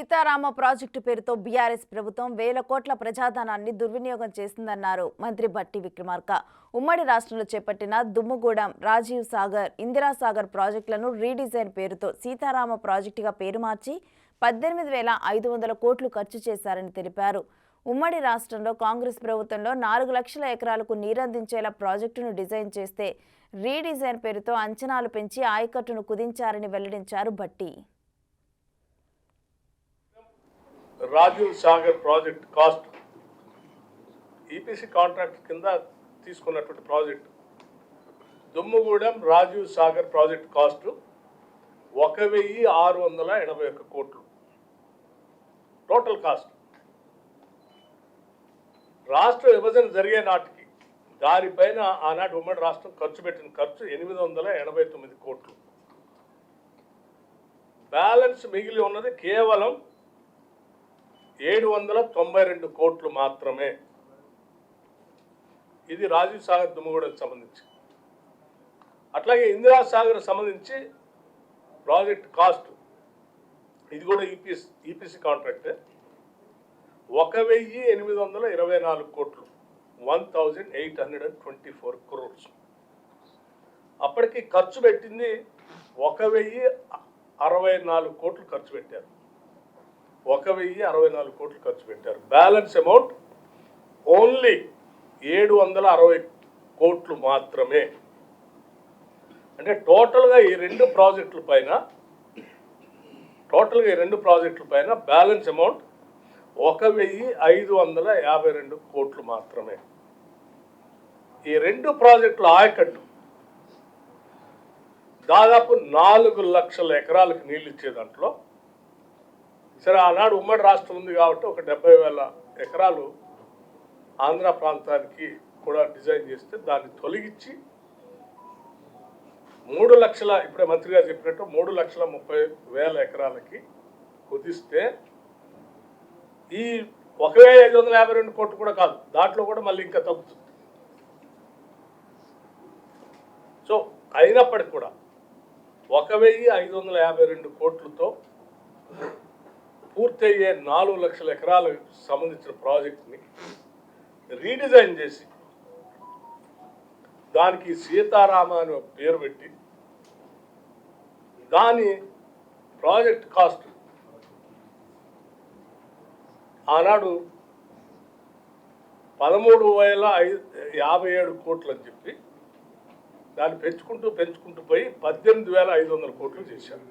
Sitarama project పేరుతో BRS ప్రభుత్వం వేల కోట్ల ప్రజాధనాన్ని దుర్వినియోగం చేసిందన్నారు మంత్రి భట్టి విక్రమార్క. ఉమ్మడి రాష్ట్రంలో చేపట్టిన దుమ్ముగూడెం, రాజీవ్ సాగర్, ఇందిరా సాగర్ ప్రాజెక్టులను రీడిజైన్ పేరుతో సీతారామ ప్రాజెక్టుగా పేరు మార్చి 18,500 కోట్లు ఖర్చు చేశారని తెలిపారు. ఉమ్మడి రాష్ట్రంలో కాంగ్రెస్ ప్రభుత్వంలో 4 లక్షల ఎకరాలకు నీరందించేలా ప్రాజెక్టును డిజైన్ చేస్తే రీడిజైన్ పేరుతో అంచనాలు పెంచి ఆయకట్టును కుదించారని వెల్లడించారు Bhatti. Rajiv Sagar project cost EPC contract కింద తీసుకున్నటువంటి project Dummugudem Rajiv Sagar project cost 1,681 కోట్లు టోటల్ కాస్ట్. రాష్ట్ర విభజన జరిగే నాటికి దానిపైన ఆనాటి ఉమ్మడి రాష్ట్రం ఖర్చు పెట్టిన ఖర్చు 889 కోట్లు. బ్యాలెన్స్ మిగిలి ఉన్నది కేవలం 792 కోట్లు మాత్రమే. ఇది రాజీవ్ సాగర్ దుమ్ముగూడెం సంబంధించి. అట్లాగే ఇందిరా సాగర్ సంబంధించి ప్రాజెక్ట్ కాస్ట్ ఇది కూడా ఈపీసీ కాంట్రాక్టే 1,824 కోట్లు 1,824 crores. అప్పటికి ఖర్చు పెట్టింది 1,064 కోట్లు ఖర్చు పెట్టారు. 1,064 కోట్లు ఖర్చు పెట్టారు. బ్యాలెన్స్ అమౌంట్ ఓన్లీ 760 కోట్లు మాత్రమే. అంటే టోటల్గా ఈ రెండు ప్రాజెక్టుల పైన బ్యాలెన్స్ అమౌంట్ 1,552 కోట్లు మాత్రమే. ఈ రెండు ప్రాజెక్టుల ఆయకట్టు దాదాపు 4 లక్షల ఎకరాలకు నీళ్ళు ఇచ్చే దాంట్లో సరే ఆనాడు ఉమ్మడి రాష్ట్రం ఉంది కాబట్టి ఒక 70,000 ఎకరాలు ఆంధ్ర ప్రాంతానికి కూడా డిజైన్ చేస్తే దాన్ని తొలగించి 3 లక్షల ఇప్పుడే మంత్రి గారు చెప్పినట్టు 3,30,000 ఎకరాలకి కుదిస్తే ఈ 1,552 కోట్లు కూడా కాదు, దాంట్లో కూడా మళ్ళీ ఇంకా తగ్గుతుంది. సో అయినప్పటికి కూడా 1,552 కోట్లతో పూర్తయ్యే 4 లక్షల ఎకరాలకు సంబంధించిన ప్రాజెక్ట్ని రీడిజైన్ చేసి దానికి సీతారామ అని పేరు పెట్టి దాని ప్రాజెక్ట్ కాస్ట్ ఆనాడు 13,057 కోట్లు అని చెప్పి దాన్ని పెంచుకుంటూ పోయి 18,500 కోట్లు చేశారు.